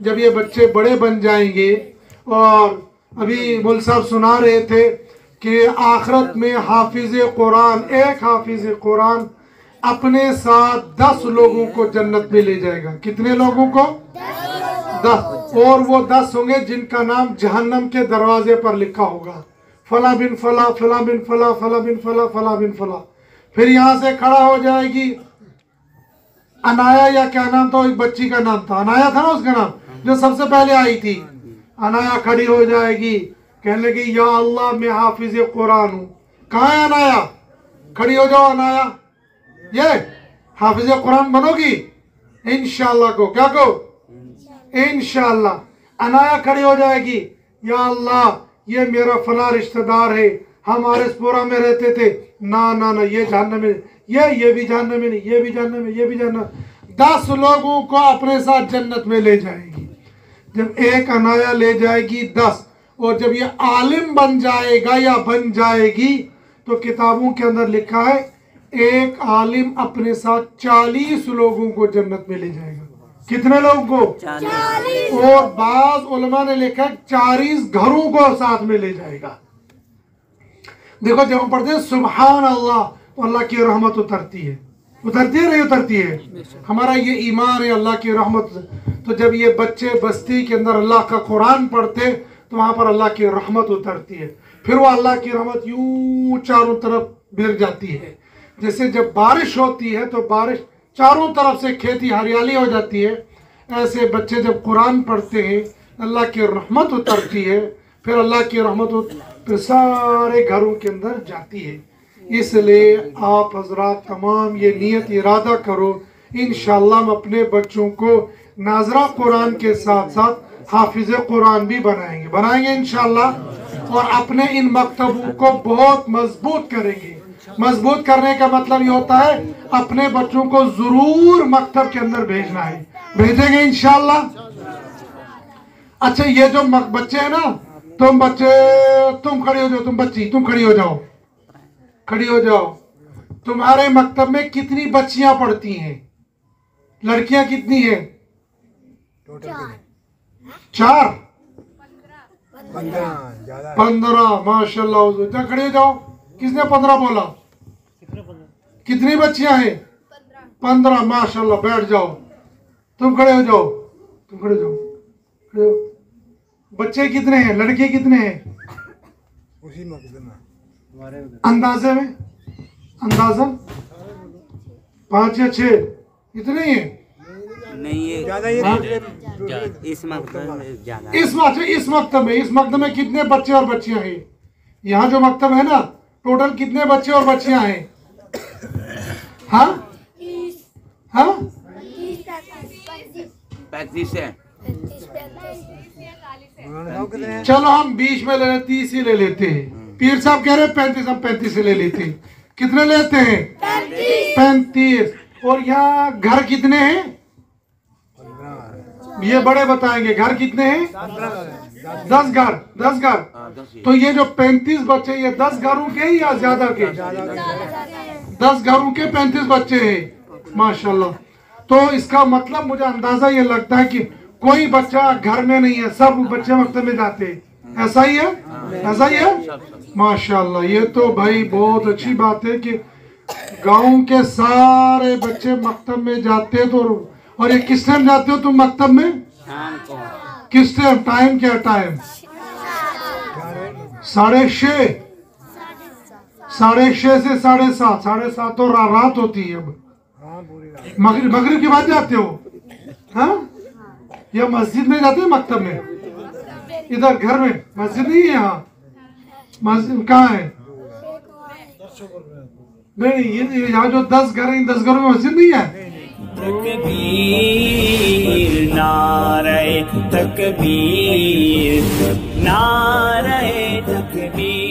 जब ये बच्चे बड़े बन जाएंगे, और अभी मौलवी साहब सुना रहे थे कि आखिरत में हाफिज कुरान, एक हाफिज कुरान अपने साथ 10 लोगों को जन्नत में ले जाएगा। कितने लोगों को? 10। और वो 10 होंगे जिनका नाम जहन्नम के दरवाजे पर लिखा होगा, फला बिन फला, फला बिन फला, फला बिन फला, फला बिन फला। फिर यहाँ से खड़ा हो जाएगी अनाया, या क्या नाम था, एक बच्ची का नाम था अनाया था ना उसका नाम, जो सबसे पहले आई थी। अनाया खड़ी हो जाएगी, कहने लगी या अल्लाह मैं हाफिज कुरान हूँ। कहाँ है अनाया? खड़ी हो जाओ अनाया, ये हाफिज कुरान बनोगी इंशाअल्लाह। को क्या को इंशाअल्लाह। अनाया खड़ी हो जाएगी, या अल्लाह ये मेरा फला रिश्तेदार है, हम आरएसपुरा में रहते थे, ना ना ना ये जहन्नम में, ये भी जहन्नम में नहीं, ये भी जहन्नम में, ये भी जहन्नम। 10 लोगों को अपने साथ जन्नत में ले जाएगी। जब एक अनाया ले जाएगी 10, और जब ये आलिम बन जाएगा या बन जाएगी, तो किताबों के अंदर लिखा है एक आलिम अपने साथ 40 लोगों को जन्नत में ले जाएगा। कितने लोगों को? 40। और बाज उलमा ने लिखा 40 घरों को साथ में ले जाएगा। देखो जब हम पढ़ते हैं सुभान अल्लाह, तो अल्लाह की रहमत उतरती है, उतरती है नहीं उतरती है? हमारा ये ईमान है अल्लाह की रहमत। तो जब ये बच्चे बस्ती के अंदर अल्लाह का कुरान पढ़ते, तो वहाँ पर अल्लाह की रहमत उतरती है। फिर वो अल्लाह की रहमत यूं चारों तरफ बिर जाती है। जैसे जब बारिश होती है तो बारिश चारों तरफ से खेती हरियाली हो जाती है, ऐसे बच्चे जब कुरान पढ़ते हैं अल्लाह की रहमत उतरती है। फिर अल्लाह की रहमत फिर सारे घरों के अंदर जाती है। इसलिए आप हजरात तमाम ये नियत इरादा करो, इंशाअल्लाह हम अपने बच्चों को नाजरा कुरान के साथ साथ हाफिज कुरान भी बनाएंगे इंशाअल्लाह। और अपने इन मकतबों को बहुत मजबूत करेंगे। मजबूत करने का मतलब ये होता है अपने बच्चों को जरूर मकतब के अंदर भेजना है, भेजेंगे इंशाअल्लाह। अच्छा ये जो बच्चे हैं ना, तुम बच्चे तुम खड़े हो जाओ, तुम बच्ची तुम खड़ी हो जाओ, खड़ी हो जाओ। तुम्हारे मकतब में कितनी बच्चियां पढ़ती हैं? लड़कियां कितनी हैं? 4 15 माशाल्लाह। खड़े हो जाओ। किसने 15 बोला? कितनी बच्चियां हैं? 15 माशाल्लाह। बैठ जाओ, तुम खड़े हो जाओ, तुम खड़े हो जाओ, खड़े हो। बच्चे कितने हैं? लड़के कितने हैं? उसी अंदाजे में, अंदाजन 5 या 6 इतने ही हैं? नहीं ये हाँ? इस मकतब में ज्यादा। इस मकतब में कितने बच्चे और बच्चियां हैं? यहाँ जो मकतब है ना, टोटल कितने बच्चे और बच्चियां हैं? हाँ हाँ 35 है। चलो हम 20 में ले लेते, 30 ही ले लेते हैं। पीर साहब कह रहे 35, हम 35 से ले लेते हैं। कितने लेते हैं? 35। और यहाँ घर कितने हैं? ये बड़े बताएंगे। घर कितने हैं? 10 घर। 10 घर। तो ये जो 35 बच्चे, ये 10 घरों के या ज्यादा के? 10 घरों के 35 बच्चे हैं माशाल्लाह। तो इसका मतलब मुझे अंदाजा ये लगता है कि कोई बच्चा घर में नहीं है, सब बच्चे मकतब में जाते हैं। ऐसा ही है? ऐसा ही है माशाल्लाह। ये तो भाई बहुत अच्छी बात है कि गांव के सारे बच्चे मकतब में जाते हैं। तो और ये किस टाइम जाते हो तुम मकतब में? किस टाइम? टाइम क्या टाइम? 6:30। 6:30 से 7:30। 7:30 तो रात होती है। अब मगरिब के बाद जाते हो? हाँ, या मस्जिद में जाते हैं मकतब में? इधर घर में मस्जिद नहीं है? यहाँ मस्जिद कहाँ है? नहीं, ये यहाँ जो 10 घर है, इन 10 घरों में मस्जिद नहीं है। तकबीर नारे तकबीर, नारे तकबीर।